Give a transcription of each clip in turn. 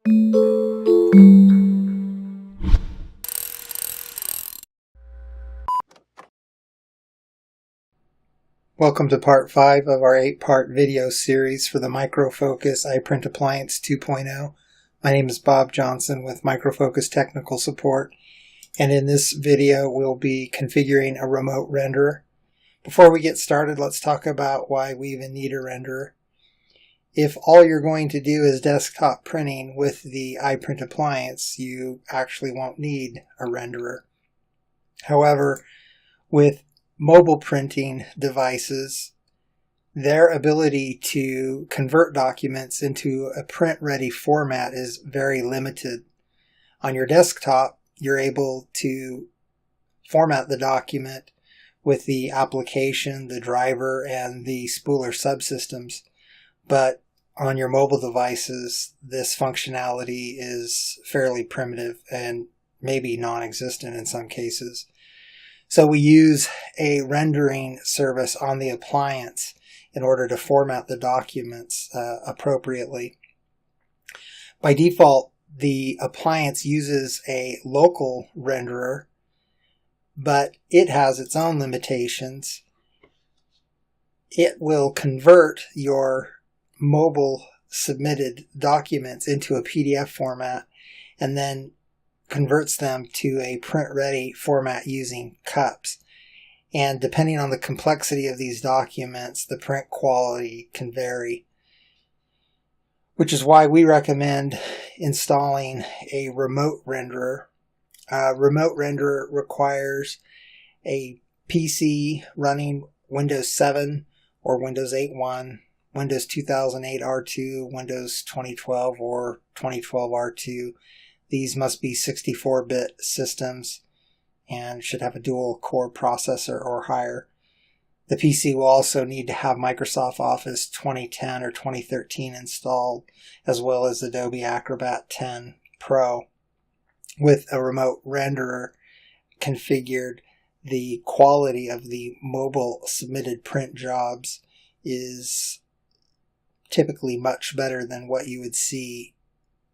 Welcome to part 5 of our 8-part video series for the Micro Focus iPrint Appliance 2.0. My name is Bob Johnson with Micro Focus Technical Support, and in this video we'll be configuring a remote renderer. Before we get started, let's talk about why we even need a renderer. If all you're going to do is desktop printing with the iPrint appliance, you actually won't need a renderer. However, with mobile printing devices, their ability to convert documents into a print-ready format is very limited. On your desktop, you're able to format the document with the application, the driver, and the spooler subsystems, but on your mobile devices, this functionality is fairly primitive and maybe non-existent in some cases. So we use a rendering service on the appliance in order to format the documents appropriately. By default, the appliance uses a local renderer, but it has its own limitations. It will convert your mobile submitted documents into a PDF format and then converts them to a print-ready format using cups. And depending on the complexity of these documents, the print quality can vary, which is why we recommend installing a remote renderer. A remote renderer requires a PC running Windows 7 or Windows 8.1, Windows 2008 R2, Windows 2012 or 2012 R2. These must be 64-bit systems and should have a dual-core processor or higher. The PC will also need to have Microsoft Office 2010 or 2013 installed, as well as Adobe Acrobat 10 Pro. With a remote renderer configured, the quality of the mobile submitted print jobs is typically much better than what you would see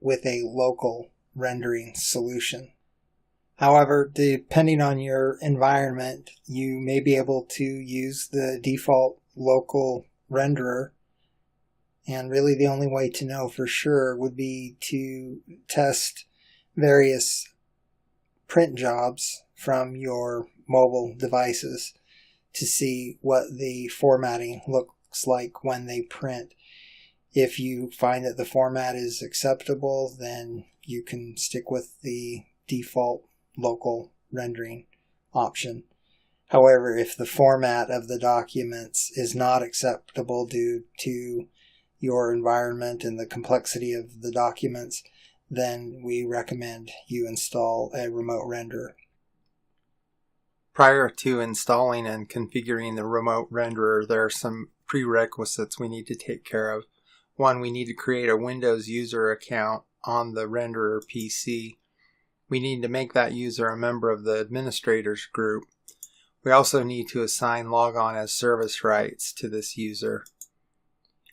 with a local rendering solution. However, depending on your environment, you may be able to use the default local renderer, and really the only way to know for sure would be to test various print jobs from your mobile devices to see what the formatting looks like when they print. If you find that the format is acceptable, then you can stick with the default local rendering option. However, if the format of the documents is not acceptable due to your environment and the complexity of the documents, then we recommend you install a remote renderer. Prior to installing and configuring the remote renderer, there are some prerequisites we need to take care of. One, we need to create a Windows user account on the renderer PC. We need to make that user a member of the administrators group. We also need to assign logon as service rights to this user.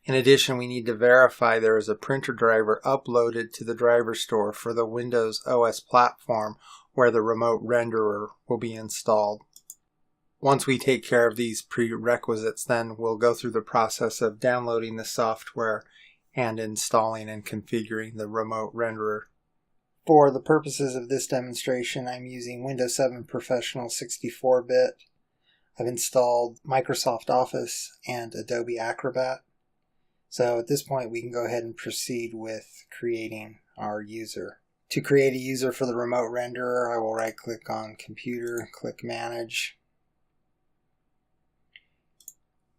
In addition, we need to verify there is a printer driver uploaded to the driver store for the Windows OS platform where the remote renderer will be installed. Once we take care of these prerequisites, then we'll go through the process of downloading the software and installing and configuring the remote renderer. For the purposes of this demonstration, I'm using Windows 7 Professional 64-bit. I've installed Microsoft Office and Adobe Acrobat. So at this point, we can go ahead and proceed with creating our user. To create a user for the remote renderer, I will right-click on Computer, click Manage.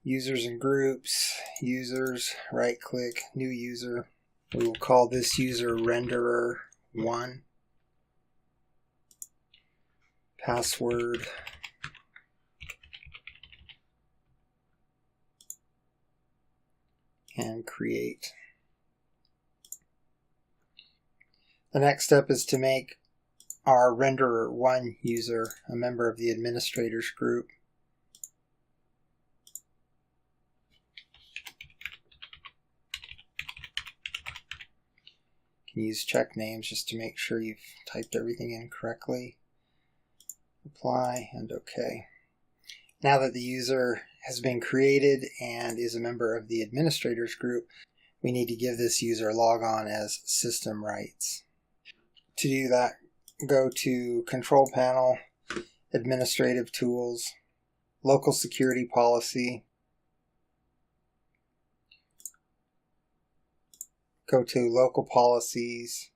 Users and Groups, Users, right-click, New User. We will call this user Renderer 1. Password. And create. The next step is to make our Renderer 1 user a member of the administrators group. You can use check names just to make sure you've typed everything in correctly. Apply and OK. Now that the user has been created and is a member of the administrators group, we need to give this user logon as system rights. To do that, go to Control Panel, Administrative Tools, Local Security Policy, go to Local Policies,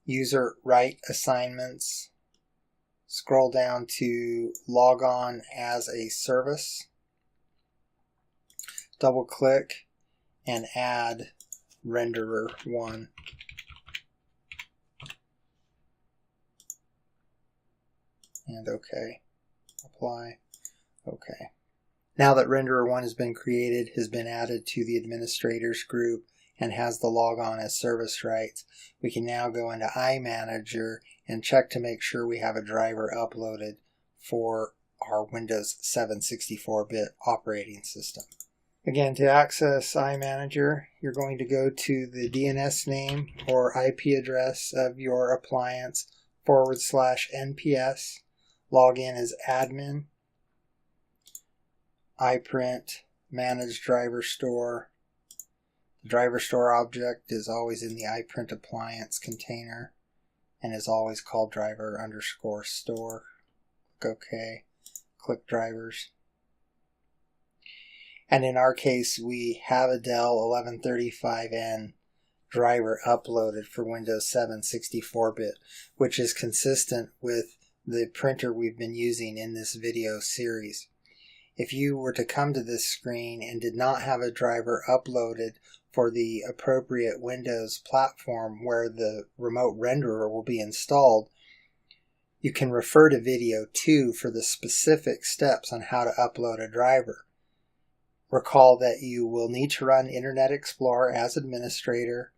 User Right Assignments, scroll down to Logon as a Service, double click and add Renderer 1. And OK. Apply. OK. Now that Renderer 1 has been created, has been added to the administrators group, and has the logon as service rights, we can now go into iManager and check to make sure we have a driver uploaded for our Windows 7 64-bit operating system. Again, to access iManager, you're going to go to the DNS name or IP address of your appliance /NPS, log in as admin, iPrint, manage driver store. The driver store object is always in the iPrint appliance container and is always called driver_store. Click OK. Click drivers. And in our case, we have a Dell 1135N driver uploaded for Windows 7 64-bit, which is consistent with the printer we've been using in this video series. If you were to come to this screen and did not have a driver uploaded for the appropriate Windows platform where the remote renderer will be installed, you can refer to video 2 for the specific steps on how to upload a driver. Recall that you will need to run Internet Explorer as administrator,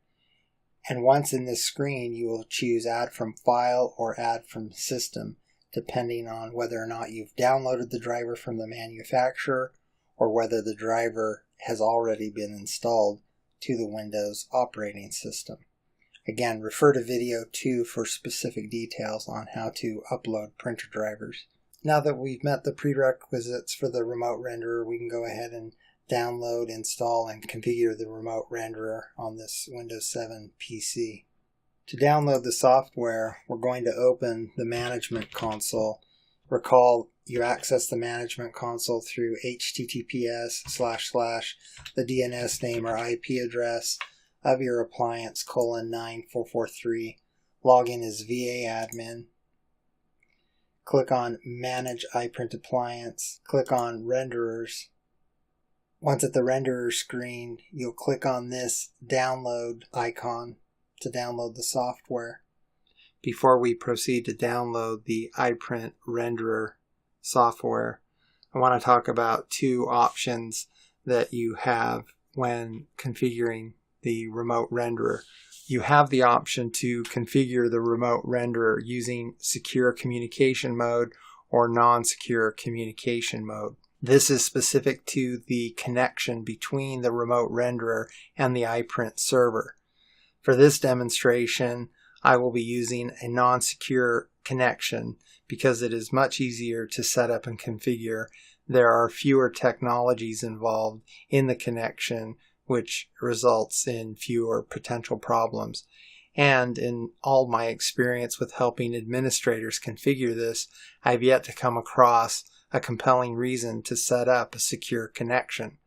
and once in this screen you will choose Add from File or Add from System, depending on whether or not you've downloaded the driver from the manufacturer or whether the driver has already been installed to the Windows operating system. Again, refer to video 2 for specific details on how to upload printer drivers. Now that we've met the prerequisites for the remote renderer, we can go ahead and download, install, and configure the remote renderer on this Windows 7 PC. To download the software, we're going to open the Management Console. Recall, you access the Management Console through https / the DNS name or IP address of your appliance :9443. Login as VA admin. Click on Manage iPrint Appliance. Click on Renderers. Once at the renderer screen, you'll click on this download icon to download the software. Before we proceed to download the iPrint renderer software, I want to talk about two options that you have when configuring the remote renderer. You have the option to configure the remote renderer using secure communication mode or non-secure communication mode. This is specific to the connection between the remote renderer and the iPrint server. For this demonstration, I will be using a non-secure connection because it is much easier to set up and configure. There are fewer technologies involved in the connection, which results in fewer potential problems. And in all my experience with helping administrators configure this, I've yet to come across a compelling reason to set up a secure connection.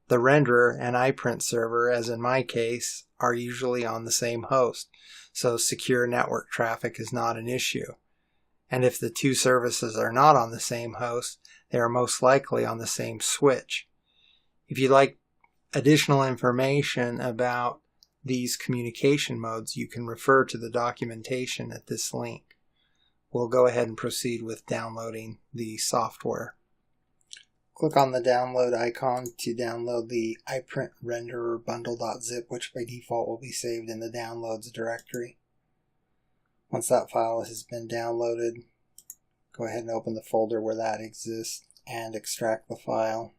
The renderer and iPrint server, as in my case, are usually on the same host, so secure network traffic is not an issue. And if the two services are not on the same host, they are most likely on the same switch. If you'd like additional information about these communication modes, you can refer to the documentation at this link. We'll go ahead and proceed with downloading the software. Click on the download icon to download the iPrint renderer bundle.zip, which by default will be saved in the downloads directory. Once that file has been downloaded, go ahead and open the folder where that exists and extract the file.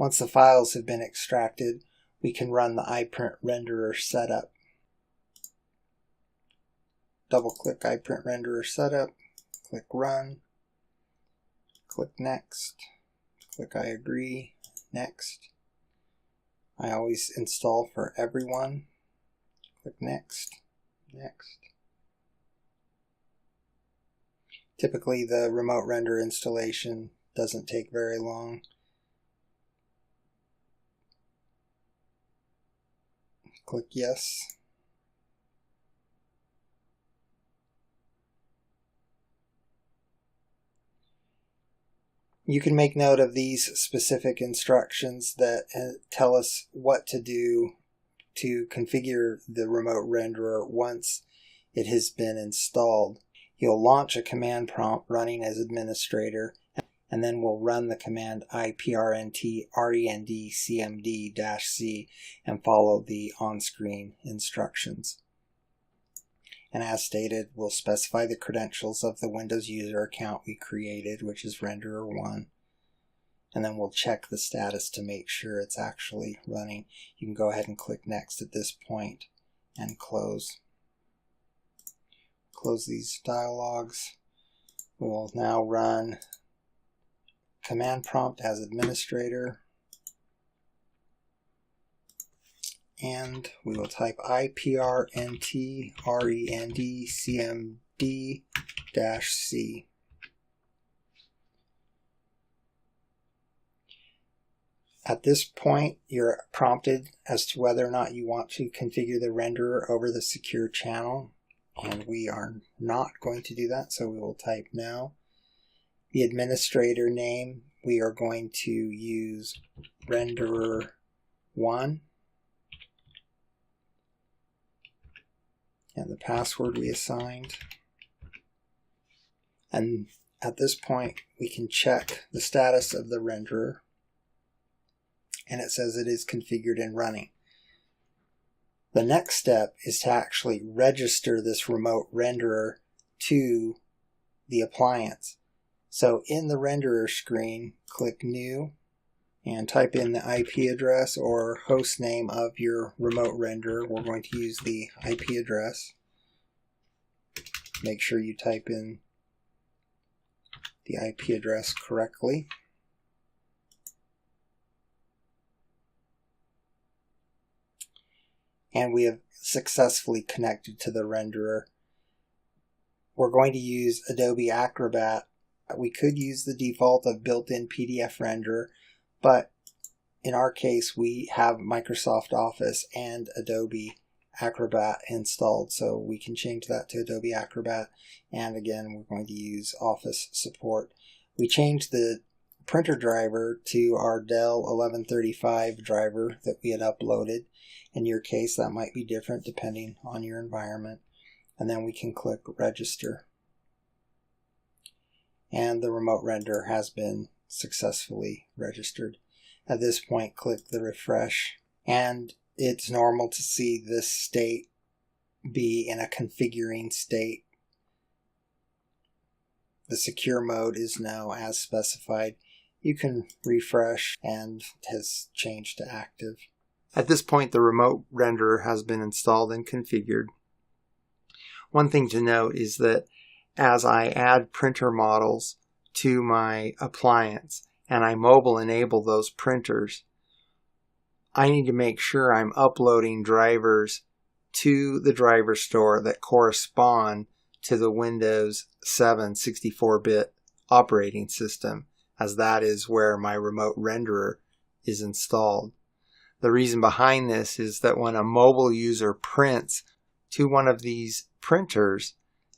Once the files have been extracted, we can run the iPrint renderer setup. Double-click iPrint renderer setup, click Run, click Next, click I agree, Next. I always install for everyone. Click Next, Next. Typically the remote render installation doesn't take very long. Click Yes. You can make note of these specific instructions that tell us what to do to configure the remote renderer once it has been installed. You'll launch a command prompt running as administrator, and then we'll run the command iprnt rend cmd-c and follow the on-screen instructions. And as stated, we'll specify the credentials of the Windows user account we created, which is renderer1. And then we'll check the status to make sure it's actually running. You can go ahead and click Next at this point and close. Close these dialogues. We will now run command prompt as administrator. And we will type iprnt rend cmd-c. At this point, you're prompted as to whether or not you want to configure the renderer over the secure channel, and we are not going to do that, so we will type no. The administrator name, we are going to use renderer1. And the password we assigned. And at this point, we can check the status of the renderer. And it says it is configured and running. The next step is to actually register this remote renderer to the appliance. So in the renderer screen, click New and type in the IP address or host name of your remote renderer. We're going to use the IP address. Make sure you type in the IP address correctly. And we have successfully connected to the renderer. We're going to use Adobe Acrobat. We could use the default of built-in PDF renderer, but in our case we have Microsoft Office and Adobe Acrobat installed, so we can change that to Adobe Acrobat. And again, we're going to use Office support. We changed the printer driver to our Dell 1135 driver that we had uploaded. In your case, that might be different depending on your environment. And then we can click Register. And the remote render has been successfully registered. At this point, click the refresh. And it's normal to see this state be in a configuring state. The secure mode is now as specified. You can refresh and it has changed to active. At this point, the remote renderer has been installed and configured. One thing to note is that as I add printer models to my appliance and I mobile enable those printers, I need to make sure I'm uploading drivers to the driver store that correspond to the Windows 7 64-bit operating system, as that is where my remote renderer is installed. The reason behind this is that when a mobile user prints to one of these printers,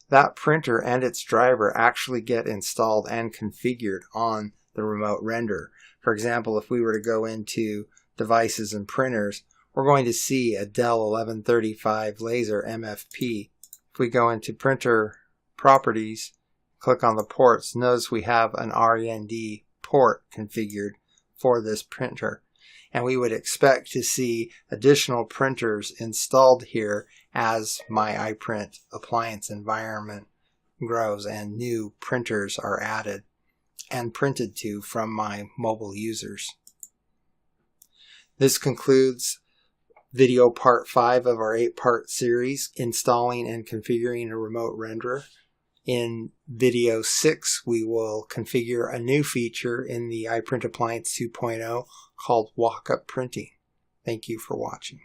that printer and its driver actually get installed and configured on the remote renderer. For example, if we were to go into Devices and Printers, we're going to see a Dell 1135 Laser MFP. If we go into Printer Properties, click on the ports, notice we have an REND port configured for this printer. And we would expect to see additional printers installed here as my iPrint appliance environment grows and new printers are added and printed to from my mobile users. This concludes video part 5 of our 8-part series, installing and configuring a remote renderer. In video 6, we will configure a new feature in the iPrint Appliance 2.0 called walk-up printing. Thank you for watching.